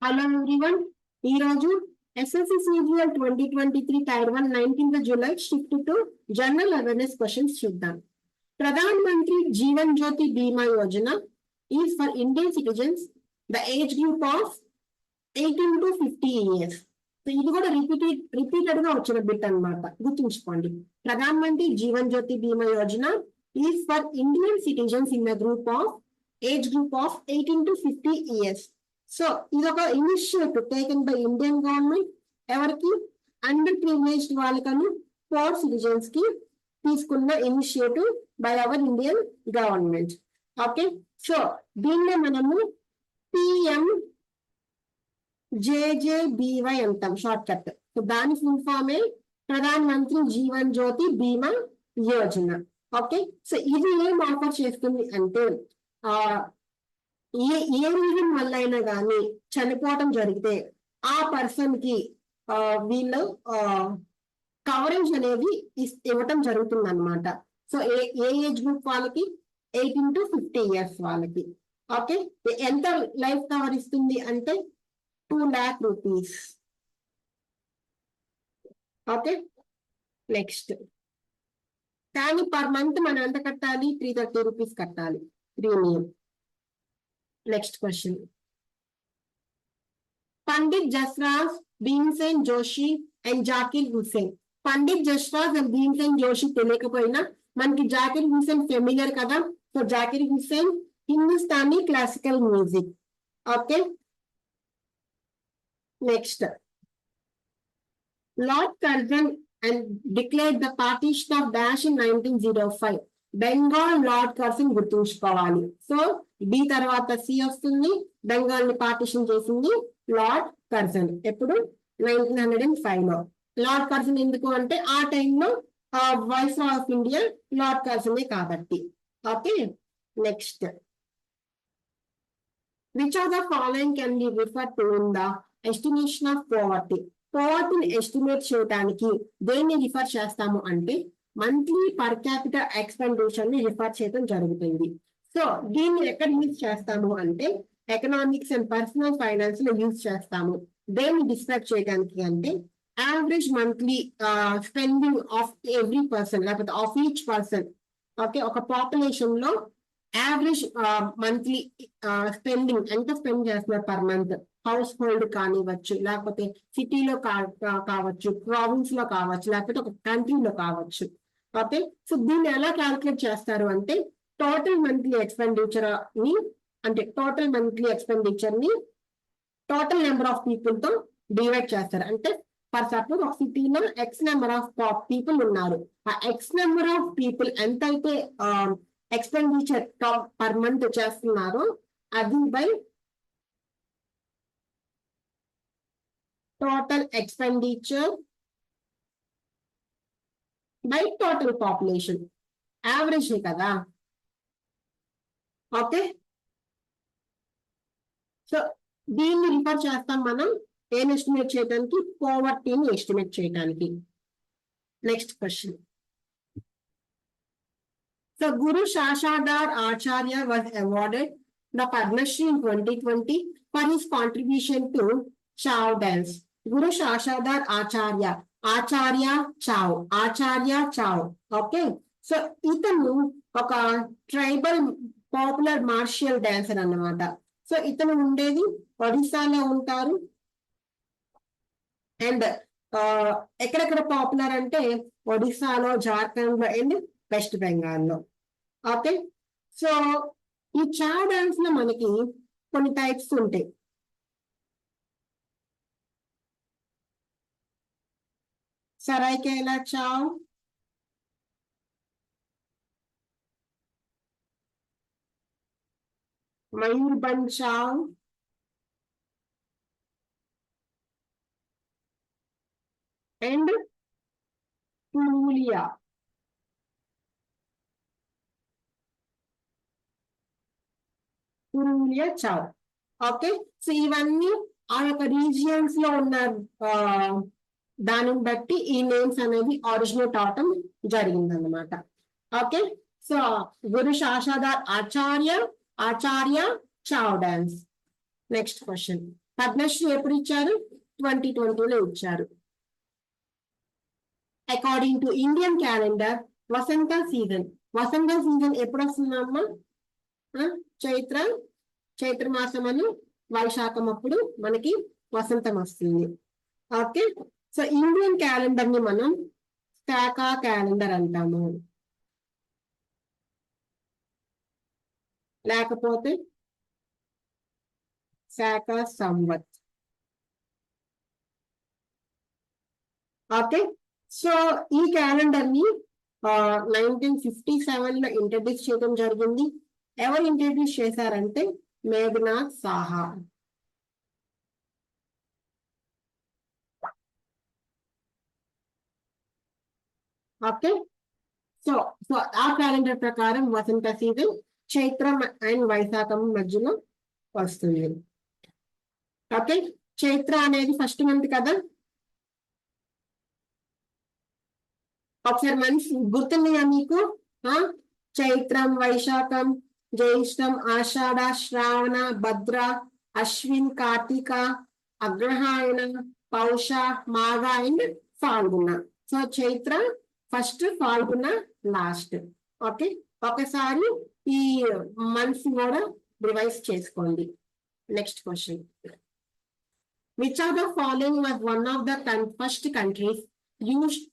Hello everyone, ఈ రోజు SSC CGL 2023 tier 1 19th July shift two general awareness questions చూద్దాం. Pradhan Mantri Jeevan Jyoti Bima Yojana is for Indian citizens the age group of 18 to 50 years. So ఇది కూడా repeated గా వచ్చిన bit అన్నమాట, గుర్తుంచుకోండి. Pradhan Mantri Jeevan Jyoti Bima Yojana is for Indian citizens in the group of age group of 18 to 50 years. So ఇది ఒక initiative taken by Indian government. ఎవరికి? Under privileged వాళ్ళకను pour citizens కి తీసుకున్న initiative by our Indian government. Okay, so దీన్నే మనము PM JJBY అంటాం short cut. So దాని full ఫామే Pradhan Mantri Jeevan Jyoti Bima Yojana. Okay, so ఇది ఏం ఆఫర్ చేస్తుంది అంటే ఏ రీజన్ వల్ల అయినా కానీ చనిపోవటం జరిగితే ఆ పర్సన్ కి వీళ్ళు కవరేజ్ అనేది ఇవ్వటం జరుగుతుంది అనమాట. సో ఏ ఏజ్ గ్రూప్ వాళ్ళకి? 18 to 50 years వాళ్ళకి. ఓకే, ఎంత లైఫ్ కవర్ ఇస్తుంది అంటే 2 lakh rupees. Okay, next. కానీ పర్ మంత్ మనం ఎంత కట్టాలి? 330 rupees కట్టాలి premium. Next question. Pandit Jasraj, Bhimsen Joshi and Zakir Hussain. Pandit Jasraj and Bhimsen Joshi తెలియకపోయినా మనకి జాకిర్ హుస్సేన్ ఫెమిలియర్ కదా. So Zakir Hussain Hindustani classical music. Okay, next. Lord Curzon and declared the partition of dash in 1905. Bengal lord Curzon గుర్తుంచుకోవాలి. So B తర్వాత C వస్తుంది. బెంగాల్ ని partition చేసింది lord Curzon. ఎప్పుడు? 1905 లో. లార్డ్ కర్జన్ ఎందుకు అంటే ఆ టైంలో వైస్రాయ్ ఆఫ్ ఇండియా లార్డ్ కర్జనే కాబట్టి. Okay, next. Which of the following can be refer to in the estimation of poverty? పోవర్టీని ఎస్టిమేట్ చేయడానికి దేన్ని రిఫర్ చేస్తాము అంటే మంత్లీ పర్ క్యాపిటల్ ఎక్స్పెండిచర్ ని రిఫర్ చేయడం జరుగుతుంది. సో దీన్ని ఎక్కడ యూజ్ చేస్తాము అంటే ఎకనామిక్స్ అండ్ పర్సనల్ ఫైనాన్స్ లో యూజ్ చేస్తాము. దేన్ని డిస్క్రైబ్ చేయడానికి అంటే average monthly spending of every person, లేకపోతే ఆఫ్ ఈచ్ పర్సన్. ఓకే, ఒక పాపులేషన్ లో యావరేజ్ మంత్లీ స్పెండింగ్ ఎంత స్పెండ్ చేస్తున్నారు పర్ మంత్. హౌస్ హోల్డ్ కానివ్వచ్చు, లేకపోతే సిటీలో కావచ్చు, ప్రావిన్స్ లో కావచ్చు, లేకపోతే ఒక కంట్రీలో కావచ్చు. ఓకే, సో దీన్ని ఎలా క్యాల్కులేట్ చేస్తారు అంటే టోటల్ మంత్లీ ఎక్స్పెండిచర్ ని, అంటే టోటల్ మంత్లీ ఎక్స్పెండిచర్ ని టోటల్ నెంబర్ ఆఫ్ పీపుల్ తో డివైడ్ చేస్తారు. అంటే ఫర్ సపోజ్ ఒక సిటీలో ఎక్స్ నెంబర్ ఆఫ్ పీపుల్ ఉన్నారు. ఆ ఎక్స్ నెంబర్ ఆఫ్ పీపుల్ ఎంతైతే ఎక్స్పెండిచర్ పర్ మంత్ చేస్తున్నారో అది by total expenditure by total population. Average కదా. ఓకే, సో దీన్ని రిఫర్ చేస్తాం మనం ఏం ఎస్టిమేట్ చేయడానికి? పోవర్టీని ఎస్టిమేట్ చేయడానికి. Next question. So Guru Shashadhar Acharya was awarded the Padma Shri in 2020 for his contribution to Chhau dance. Guru Shashadhar Acharya, Acharya Chhau, Acharya Chhau. Okay, so ఇతను ఒక ట్రైబల్ పాపులర్ మార్షియల్ డాన్సర్ అన్నమాట. సో ఇతను ఉండేది ఒడిశాలో ఉంటారు. అండ్ ఎక్కడెక్కడ పాపులర్ అంటే ఒడిశాలో, జార్ఖండ్ లో అండ్ వెస్ట్ బెంగాల్లో. ఓకే, సో ఈ చావ్ డాన్స్ లో మనకి కొన్ని టైప్స్ ఉంటాయి. Seraikela Chhau, Mayurbhanj Chhau, and Purulia. Purulia Chhau. Okay, so ఇవన్నీ ఆ యొక్క రీజియన్స్ లో ఉన్న దానిని బట్టి ఈ నేమ్స్ అనేవి ఆరిజినేట్ అవటం జరిగిందన్నమాట. Okay, so Guru Shashadhar Acharya, Acharya Chhau dance. Next question. Padma Shri ఎప్పుడు ఇచ్చారు? 2020లో ఇచ్చారు. అకార్డింగ్ టు ఇండియన్ క్యాలెండర్ వసంత సీజన్ ఎప్పుడు వస్తుందమ్మా? చైత్ర మాసం అని వైశాఖం అప్పుడు మనకి వసంతం వస్తుంది. ఓకే, సో ఇండియన్ క్యాలెండర్ ని మనం శాఖ క్యాలెండర్ అంటాము, లేకపోతే శాఖ సంవత్. ఓకే, సో ఈ క్యాలెండర్ ని 1957లో ఇంట్రడ్యూస్ చేయడం జరిగింది. ఎవరు ఇంట్రడ్యూస్ చేశారంటే Meghnath Saha. Okay, so so ఆ క్యాలెండర్ ప్రకారం వసంత సీజన్ చైత్రం అండ్ వైశాఖం మధ్యలో వస్తుంది. ఓకే, చైత్ర అనేది ఫస్ట్ మంత్ కదా, ఒకసారి మంచి గుర్తుందిగా మీకు? Chaitram, Vaishakham, Jyeshtam, Ashadha, Shravana, Bhadra, Ashwin, Kartika, Agrahayana, Pausha, Magha and Phalguna. So Chaitra first, Phalguna last. Okay, ఒకసారి ఈ మంత్స్ కూడా రివైజ్ చేసుకోండి. Next question. Which are the following was one of the first countries used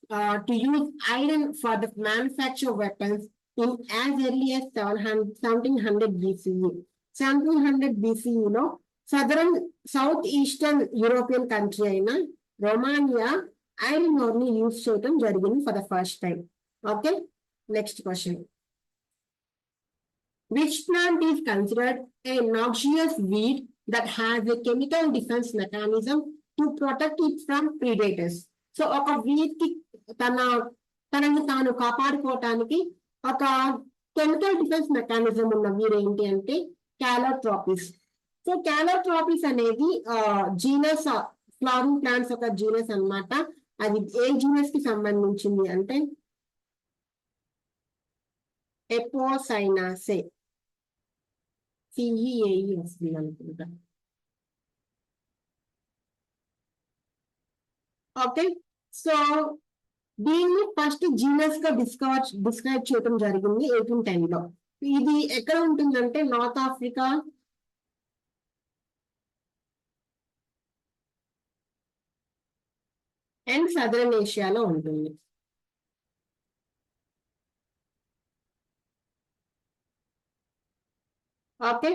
to use iron for the manufacture weapons in as early as 1700 BCE. 1700 BCE లో south eastern European country అయిన Romania iron ore ని use చేయడం జరిగింది for the first time. Okay, next question. Which plant is considered a noxious weed that has a chemical defense mechanism to protect it from predators? So ఒక weed కి తనని తాను కాపాడుకోవటానికి ఒక chemical defence mechanism ఉన్న weed ఏంటి అంటే క్యాలోట్రాపిస్. So క్యాలోట్రాపిస్ అనేది genus, flowering plants ఒక జీనస్ అన్నమాట. అది ఏ జీనస్ కి సంబంధించింది అంటే ఎపోసైనాసే, CEAE వస్తుంది అనుకుంటా. ఓకే, సో దీన్ని ఫస్ట్ జీనస్ గా డిస్క్రైబ్ చేయడం జరిగింది 1810 లో. ఇది ఎక్కడ ఉంటుందంటే నార్త్ ఆఫ్రికా అండ్ సదరన్ ఏషియాలో ఉంటుంది. Okay,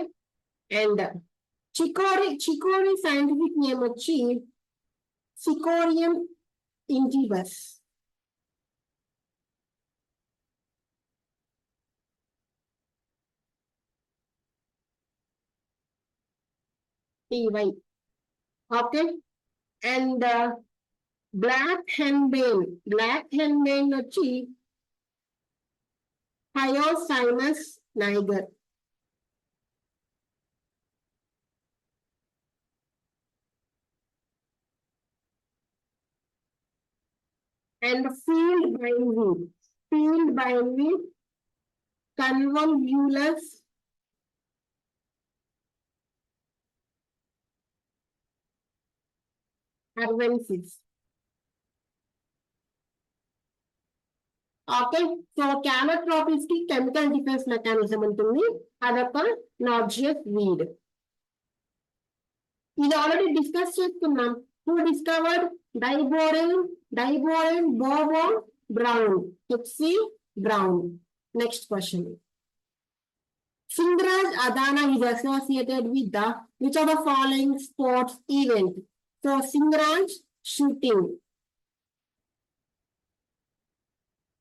and chicory scientific name వచ్చి Cichorium intybus. TY. Okay, and black henbane వచ్చి Hyoscyamus niger. And field bindweed, convolvulus arvensis. Okay, so Calotropis కి కెమికల్ డిఫెన్స్ మెకానిజం ఉంటుంది, అదొక నాజియస్ వీడ్. ఇది already discuss చేసుకున్నాం. Who discovered diborane బోబో Brown, HC Brown. Next question. Singaraj Adana is associated with the which of the following sports event? So Singaraj shooting.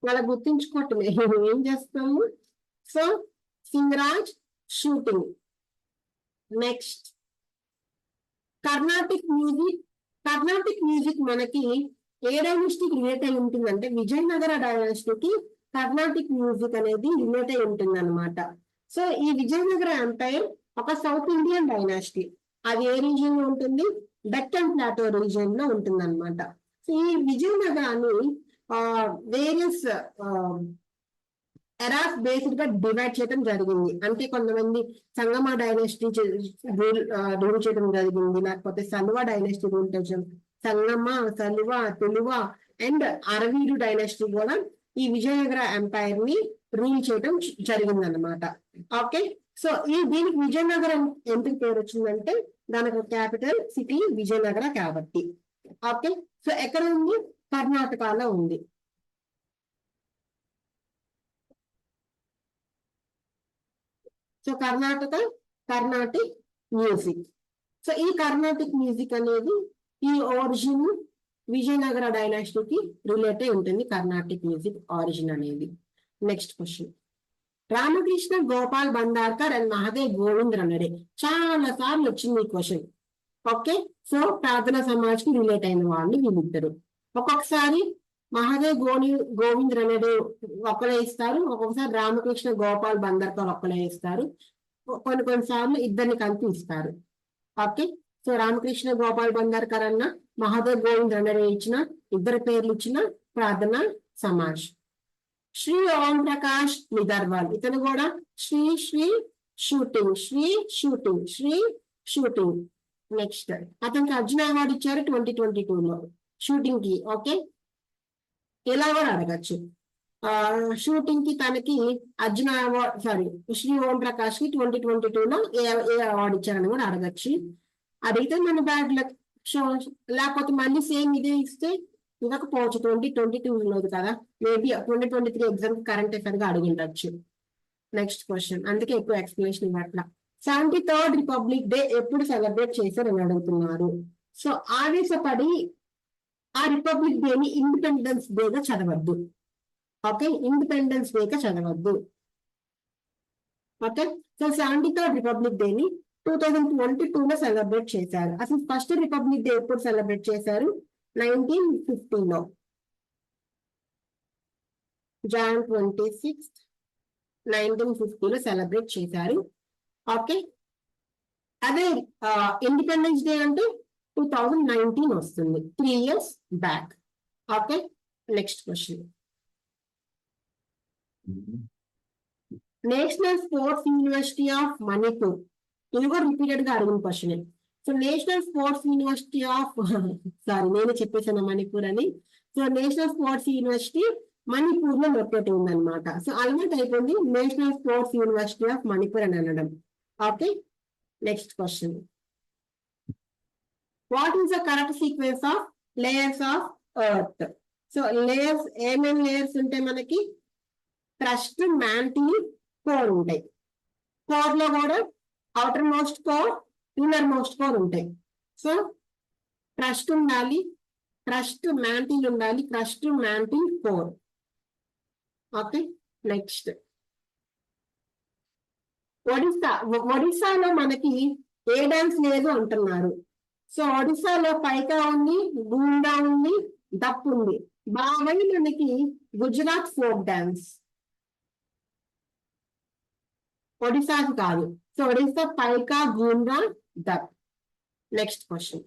వాళ్ళ గుర్తించుకోవటమే ఏం చేస్తాము. So Singaraj shooting. Next Carnatic music మనకి ఏ డైనాసిటీకి relate అయి ఉంటుందంటే Vijayanagara డైనాసిటీకి Carnatic music అనేది relate అయి ఉంటుంది అనమాట. సో ఈ విజయనగర ఎంపైర్ ఒక సౌత్ ఇండియన్ డైనాసిటీ. అది ఏ రీజియన్ లో ఉంటుంది? డెక్కన్ ప్లాటో రీజియన్ లో ఉంటుంది అనమాట. సో ఈ విజయనగరాన్ని వేరియస్ ఎరాస్ బేస్డ్ గా డివైడ్ చేయడం జరిగింది. అంటే కొంతమంది సంగమ డైనాసిటీ రూల్ చేయడం జరిగింది, లేకపోతే సలువ డైనాసిటీ రూల్ చేయడం, సంగమ, సలువ, తులువ అండ్ అరవీడు డైనాసిటీ కూడా ఈ విజయనగర ఎంపైర్ ని రూల్ చేయడం జరిగింది అనమాట. ఓకే, సో దీనికి విజయనగరం ఎందుకు పేరు వచ్చిందంటే దానికి క్యాపిటల్ సిటీ విజయనగర కాబట్టి. ఓకే, సో ఎక్కడ ఉంది? కర్ణాటకలో ఉంది. So Carnatic music. సో ఈ కర్ణాటిక్ మ్యూజిక్ అనేది ఈ ఒరిజిన్ విజయనగర డైనాసిటీకి రిలేట్ అయి ఉంటుంది, కర్ణాటిక్ మ్యూజిక్ ఆరిజిన్ అనేది. Next question, Ramakrishna Gopal Bhandarkar and Mahadev Govind Ranade. చాలా సార్లు వచ్చింది ఈ క్వశ్చన్. ఓకే, సో ప్రార్థనా సమాజ్ కి రిలేట్ అయిన వాళ్ళు వీళ్ళిద్దరు. ఒక్కొక్కసారి మహదేవ్ గోవింద్ రనడే ఒక్కలే ఇస్తారు, ఒక్కొక్కసారి రామకృష్ణ గోపాల్ బండార్కర్ ఒక్కలే ఇస్తారు, కొన్నిసార్లు ఇద్దరిని కలిపి ఇస్తారు. ఓకే, సో రామకృష్ణ గోపాల్ బండార్కర్ అన్న, మహదేవ్ గోవింద్ రనడే ఇచ్చిన, ఇద్దరు పేర్లు ఇచ్చిన ప్రార్థనా సమాజ్. శ్రీ ఓం ప్రకాష్ నిదర్వాల్, ఇతను కూడా శ్రీ షూటింగ్. నెక్స్ట్, అతనికి అర్జున అవార్డు ఇచ్చారు 2022లో షూటింగ్ కి. ఓకే, ఇలా కూడా అడగచ్చు. షూటింగ్ కి తనకి అర్జున అవార్డు, సారీ, శ్రీ ఓం ప్రకాష్ కి 2022లో ఏ అవార్డు ఇచ్చారని కూడా అడగచ్చు. అడిగితే మన బ్యాడ్ లక్. లేకపోతే మళ్ళీ సేమ్ ఇదే ఇస్తే ఇవ్వకపోవచ్చు, 2022 కదా, మేబీ 2023 ఎగ్జామ్ కరెంట్ అఫైర్ గా అడిగిండొచ్చు. నెక్స్ట్ క్వశ్చన్, అందుకే ఎక్కువ ఎక్స్ప్లెనేషన్ ఇవ్వట్ల. 73rd రిపబ్లిక్ డే ఎప్పుడు సెలబ్రేట్ చేశారని అడుగుతున్నారు. సో ఆవేశపడి ఆ రిపబ్లిక్ డేని ఇండిపెండెన్స్ డేగా చదవద్దు. ఓకే, ఇండిపెండెన్స్ డేగా చదవద్దు. ఓకే, సో 73rd రిపబ్లిక్ డేని 2022లో సెలబ్రేట్ చేశారు. అసలు ఫస్ట్ రిపబ్లిక్ డే ఎప్పుడు సెలబ్రేట్ చేశారు? 1950లో, Jan 26, 1950లో సెలబ్రేట్ చేశారు. ఓకే, అదే ఇండిపెండెన్స్ డే అంటే 2019 వస్తుంది, 3 years back. Okay, next question, national sports university of Manipur. ఇది కూడా రిపీటెడ్ గా అడిగిన question. So national sports university of sorry, నేను చెప్పేసాను మణిపూర్ అని. So national sports university Manipur లో లొకేట్ ఉందన్నమాట. సో అలవాటు అయిపోయింది national sports university of Manipur అని అనడం. Okay, next question, what is the correct sequence of layers of Earth? So layers, ఏమేమి లేయర్స్ ఉంటాయి మనకి? క్రస్ట్, మ్యాంటిల్, కోర్ ఉంటాయి. కోర్ లో కూడా outermost core, innermost core ఉంటాయి. సో క్రస్ట్ ఉండాలి, క్రస్ట్ మ్యాంటిల్ ఉండాలి, crust mantle core. Okay, next, ఒడిస్సాలో మనకి ఏ డాన్స్ లేదు అంటున్నారు. సో ఒడిస్సాలో పైకా ఉంది, గుండా ఉంది, దప్పు ఉంది. బాగా మనకి గుజరాత్ ఫోక్ డాన్స్, ఒడిస్సాకి కాదు. So Odisha Paika, Gunda, Dhap. Next question,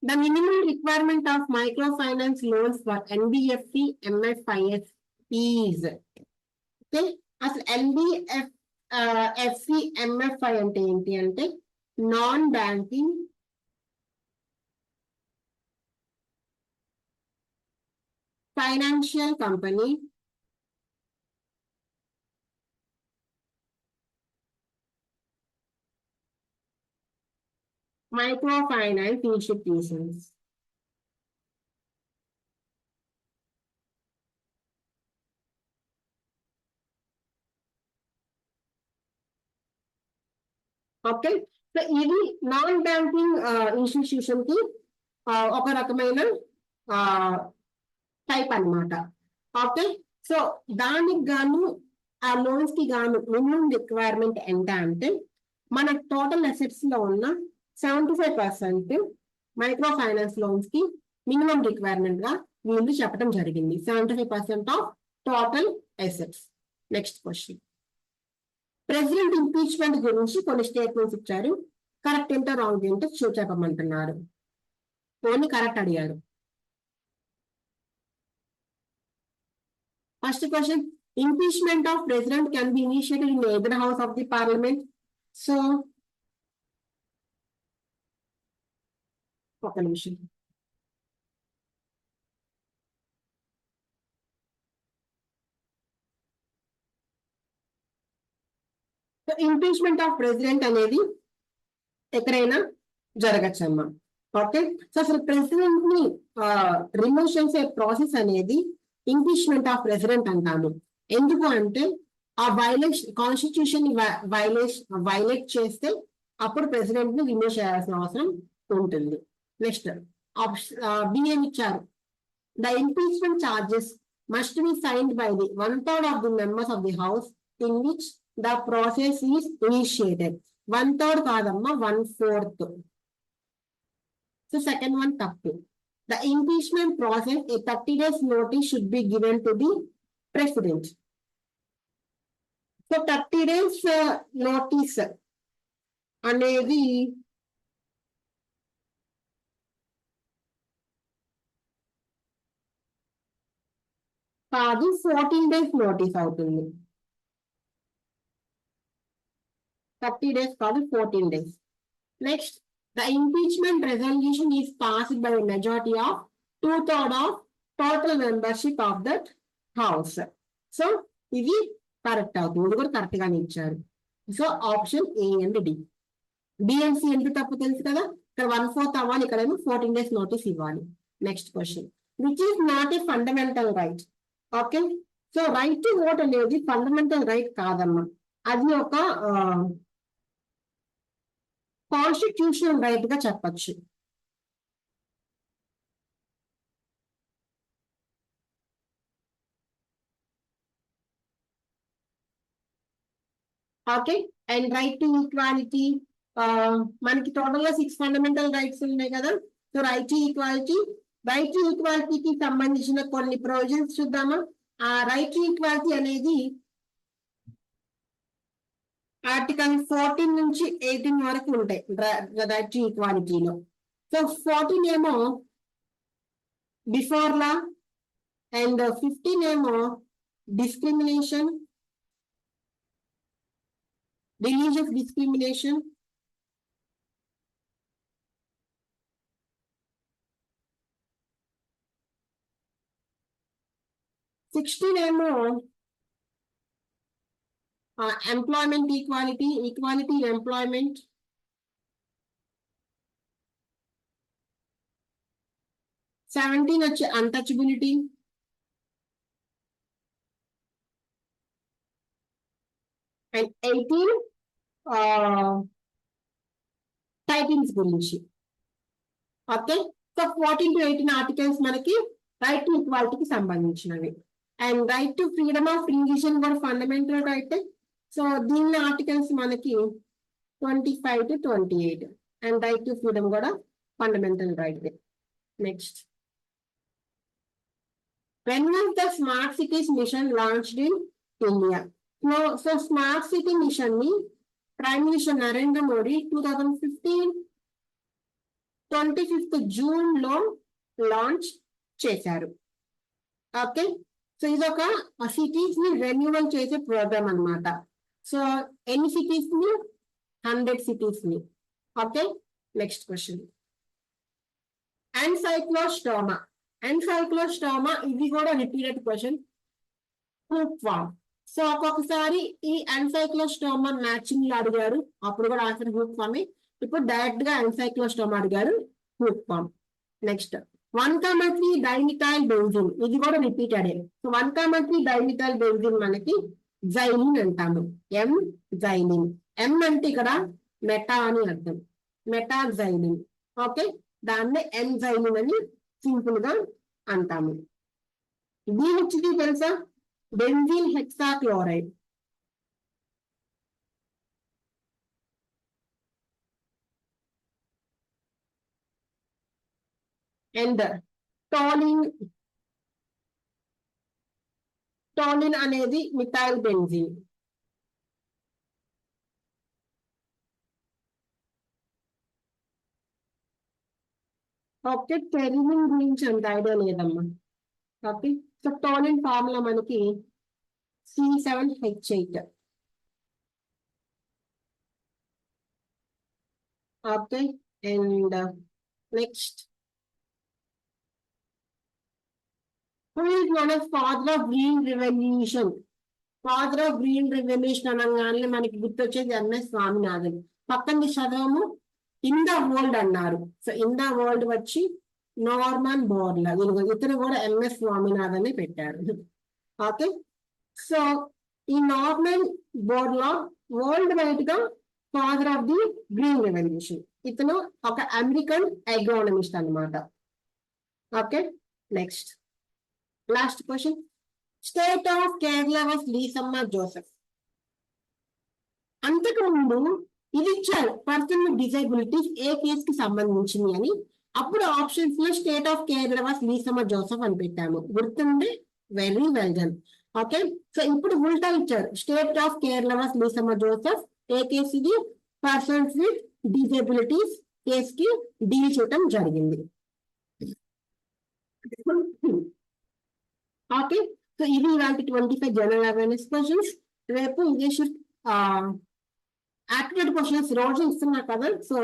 the minimum requirement of microfinance loans for NBFC MFIs is. Okay, అసలు NBFC MFI అంటే ఏంటి అంటే non banking financial company microfinance institutions. Okay, so ఇది నాన్ బ్యాంకింగ్ ఇన్స్టిట్యూషన్ కి ఒక రకమైన టైప్ అన్నమాట. ఓకే, సో దానికి గాను ఆ లోన్స్ కి గాను మినిమం రిక్వైర్మెంట్ ఎంత అంటే మన టోటల్ అసెట్స్ లో ఉన్న 75% మైక్రో ఫైనాన్స్ లోన్స్ కి మినిమం రిక్వైర్మెంట్ గా వీళ్ళు చెప్పడం జరిగింది. 75% of total assets. Next question, president impeachment గురించి కొన్ని స్టేట్మెంట్స్ ఇచ్చారు. కరెక్ట్ ఏంటో రాంగ్ ఏంటో చెప్పమంటున్నారు. ఓన్లీ కరెక్ట్ అడిగారు. First question, impeachment of president can be initiated in either house of the parliament. So ఒక నిమిషం. సో ఇంపీచ్మెంట్ ఆఫ్ ప్రెసిడెంట్ అనేది ఎక్కడైనా జరగచ్చు అమ్మా. ఓకే, సో అసలు ప్రెసిడెంట్ ని రిమూవ్ చేసే ప్రాసెస్ అనేది ఇంపీచ్మెంట్ ఆఫ్ ప్రెసిడెంట్ అంటాము. ఎందుకు అంటే ఆ కాన్స్టిట్యూషన్ వైలేట్ చేస్తే అప్పుడు ప్రెసిడెంట్ ని రిమూవ్ చేయాల్సిన అవసరం ఉంటుంది. నెక్స్ట్ బి ఏమి ఇచ్చారు, the impeachment charges must be signed by the 1/3 of the members of the house in which the process is initiated. 1/3 కాదమ్మా, 1/4. సో సెకండ్ వన్ తప్పు. The impeachment process, a 30 days notice should be given to the president. So 30 days notice అనేది కాదు, 14 days notice అవుతుంది. 30 days కాదు, 14 days. Next, the impeachment resolution is passed by a majority of 2/3 of total membership of that house. So ఇది correct అవుతుంది, ఇది కూడా correct గానే ఇచ్చారు. So option A and D. BMC ఎందుకు తప్పు తెలుసు కదా, ఇక్కడ 1/4 అవ్వాలి, ఇక్కడేమో 14 days నోటీస్ ఇవ్వాలి. Next question, which is not a fundamental right. Okay, so right to vote అనేది ఫండమెంటల్ రైట్ కాదమ్మా, అది ఒక కాన్స్టిట్యూషనల్ రైట్ గా చెప్పచ్చు. Okay, and right to equality, మనకి టోటల్ గా 6 ఫండమెంటల్ రైట్స్ ఉన్నాయి కదా. సో రైట్ టు ఈక్వాలిటీకి సంబంధించిన కొన్ని ప్రొవిజన్స్ చూద్దామా. ఆ రైట్ టు ఈక్వాలిటీ అనేది ఆర్టికల్ 14 నుంచి 18 వరకు ఉంటాయి రైట్ టు ఈక్వాలిటీలో. సో 14 ఏమో బిఫోర్ లా, అండ్ 15 ఏమో డిస్క్రిమినేషన్, religious discrimination, ఏమో employment equality in employment, 17 వచ్చి untouchability, and 18 టైటిల్స్ గురించి. ఓకే, సో 14 to 18 ఆర్టికల్స్ మనకి రైట్ టు ఈక్వాలిటీకి సంబంధించినవి. And right to freedom of religion కూడా ఫండమెంటల్ రైట్. సో దీని ఆర్టికల్స్ మనకి 25 to 28, and right to freedom కూడా fundamental right. Next, when was the smart cities mission launched in India? So smart city mission ని prime minister Narendra Modi 2015 25th June లో launch చేశారు. Okay, so ఇది ఒక cities ని renewal చేసే programme అన్నమాట. So ఎన్ని సిటీస్ ని, 100 సిటీస్ ని. ఓకే, నెక్స్ట్ క్వశ్చన్, ఎన్సైక్లోస్టోమా. ఇది కూడా repeated question. Whipworm. So ఒక్కొక్కసారి ఈ ఎన్సైక్లోస్టోమా మ్యాచింగ్ లో అడిగారు, అప్పుడు కూడా ఆన్సర్ హూప్ వామే. ఇప్పుడు డైరెక్ట్ గా ఎన్సైక్లోస్టోమా అడిగారు, హూప్ వామ్. నెక్స్ట్, 1,3 డైమిథైల్ బెంజీన్, ఇది కూడా రిపీటెడ్. సో 1,3 డైమిథైల్ బెంజీన్ మనకి జైలిన్ అంటాము, జైలిన్. ఎం అంటే ఇక్కడ మెటా అని అర్థం, మెటాజైలిన్. ఓకే, దాన్నే ఎంజైలిన్ అని సింపుల్ గా అంటాము. దీని తెలుసా, బెంజీన్ హెక్సాక్లోరైడ్. అండ్ టోలిన్ అనేది మిథైల్ బెంజీన్. ఓకే, టెరిమిన్ గురించి అంత ఐడియా లేదమ్మా. ఓకే. సో టోలిన్ ఫార్ములా మనకి C7H8. Okay. And next, who is known as father of green revolution? Father of green revolution అనగానే మనకి గుర్తొచ్చేది ఎంఎస్ స్వామినాథన్. పక్కన చదవము ఇన్ ద వరల్డ్ అన్నారు. సో ఇన్ ద వరల్డ్ వచ్చి నార్మన్ బోర్లా, ఇతను కూడా ఎంఎస్ స్వామినాథన్ పెట్టారు. ఓకే. సో ఈ నార్మన్ బోర్లా వరల్డ్ వైడ్ గా father of the green revolution. ఇతను ఒక అమెరికన్ ఎగ్రానమిస్ట్ అన్నమాట. Okay. Next, last question. State of Kerala was Leesamma Joseph. అంతకు ముందు ఇది ఇచ్చారు, పర్సన్ విత్ డిజైబిలిటీస్ ఏ కేసు కి సంబంధించింది అని. అప్పుడు ఆప్షన్స్ లో state of Kerala was Leesamma Joseph అని పెట్టాము. గుర్తుంటే very well done. Okay. So ఇప్పుడు ఉల్టా ఇచ్చారు, state of Kerala was Leesamma Joseph ఏ కేసు ఇది, పర్సన్స్ విత్ డిజైబిలిటీస్ కేసు కి డీల్ చేయడం జరిగింది. ఓకే. సో ఇది ఇలాంటి 25 జనరల్ అవేర్నెస్ క్వశ్చన్స్. రేపు ఇంగ్లీష్ యాప్టిట్యూడ్ క్వశ్చన్స్ రోజు ఇస్తున్నా కదా. సో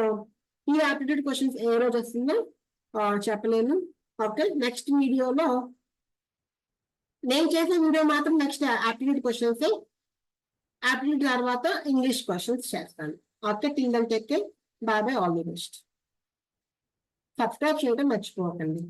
ఈ యాప్టిట్యూడ్ క్వశ్చన్స్ ఏ రోజు వస్తుందో చెప్పలేను. ఓకే. నెక్స్ట్ వీడియోలో నేను చేసే వీడియో మాత్రం నెక్స్ట్ యాప్టిట్యూడ్ క్వశ్చన్స్, యాప్టిట్యూడ్ తర్వాత ఇంగ్లీష్ క్వశ్చన్స్ చేస్తాను. Okay. Till then take care. Bye bye. All the best. Subscribe చేయడం మర్చిపోకండి.